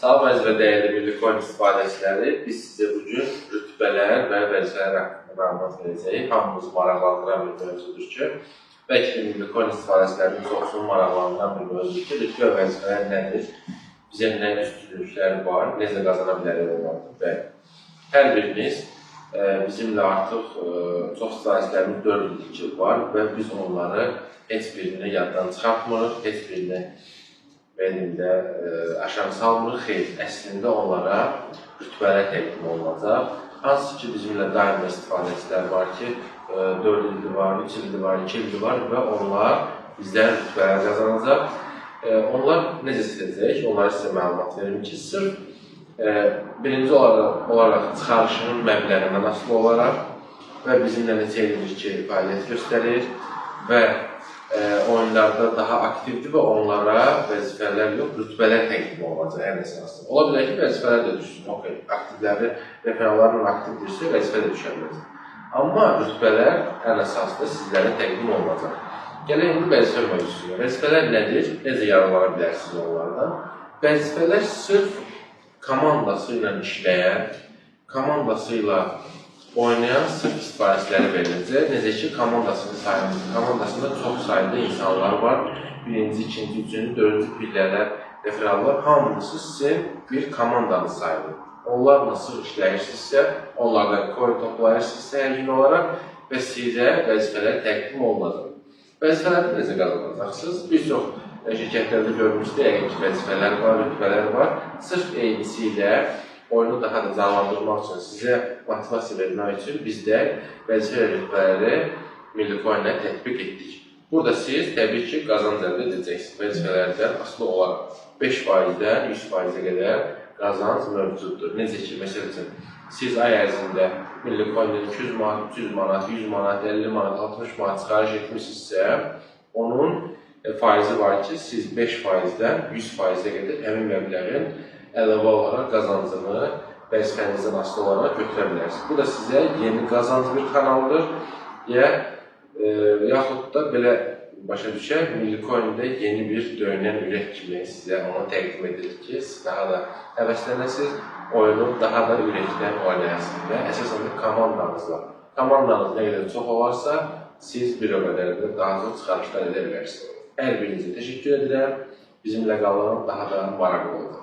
Salam əziz və dəyərli Milli Coin istifadəçiləri, biz sizə bugün rütbələr və vəzifələr haqqında məlumat verəcəyik. Hamımızı maraqlandıran bir mövzudur ki, bəlkə də Milli Coin istifadəçilərinin çoxsunu maraqlandıran bir mövzudur ki, rütbə və vəzifələr nədir, bizə nə üstünlüklər var, necə qazana bilərik onlardır və hər birimiz bizimlə artıq çox istifadəçilərimiz 4 ildir var və biz onları heç birini yaddan çıxartmırıq, heç birini belində aşağı salmırıq. Xeyr, əslində onlara rütbələr təqdim olunacaq. Hansı ki, bizimlə daimi istifadəçilər var ki, 4 ildir var, 3 ildir var, 2 ildir var və onlar bizdən rütbələr qazanacaq. Onlar necə siləcək? Onlara sizə məlumat verim ki, sırf birinci olaraq çıxarışının məbləğindən asılı olaraq və bizimlə neçə ildir ki, fəaliyyət göstərir və oyunlarda daha aktivdir və onlara vəzifələr yox, rütbələr təqdim olunacaq ən əsaslı. Ola bilər ki, vəzifələr də düşsün. Okay, aktivləri, referallarla aktivdirsə, vəzifə də düşə bilər. Amma rütbələr ən əsaslı sizlərə təqdim olunacaq. Gələk indi vəzifə mövzusuna. Vəzifələr nədir? Necə yararlana bilərsiniz onlardan? Vəzifələr sırf komandası ilə işləyən, komandası ilə oynayan sırf istifadəçilərə veriləcək. Necə ki, komandasında çox sayında insanlar var. Birinci, ikinci, üçüncü, dördüncü pillələr, referallar, hamısı sizin bir komandanız sayılır. Onlar nasıl işləyirsinizsə, onlardan coin toplayırsınızsa hər gün olaraq və sizə vəzifələr təqdim olunacaq. Vəzifələri necə qazanacaqsınız? Bir çox şirkətlərdə görmüşdür, yəqin ki, vəzifələr var, rütbələr var. Sırf eynisi ilə oyunu daha da canlandırmaq üçün, sizə motivasiya vermək üçün biz də vəzifə rütbələri Milli Coin-lə tətbiq etdik. Burada siz təbii ki, qazanc əldə edəcəksiniz. Vəzifələrdən asılı olaraq 5%-dən 100%-ə qədər qazanc mövcuddur. Necə ki, məsəl üçün, siz ay ərzində Milli Coin-dən 200 manat, 300 manat, 100 manat, 50 manat, 60 manat çıxarış etmişsinizsə, onun faizi var ki, siz 5%-dən 100%-ə qədər həmin məbləğin əlavə olaraq qazancını vəzifənizdən asılı olaraq götürə bilərsiniz. Bu da sizə yeni qazanc bir kanaldır. Yaxud da belə başa düşər, Milli Coin-də yeni bir döyünən ürək kimi sizə onu təqdim edilir ki, siz daha da həvəslənəsiniz, oyunu daha da ürəkdən oynayasınız və əsasən də komandanızla. Komandanız nə qədər çox olarsa, siz bir o qədər də daha çox çıxarışlar edə bilərsiniz. Hər birinizə təşəkkür edirəm. Bizimlə qalın, daha da maraqlı olacaq.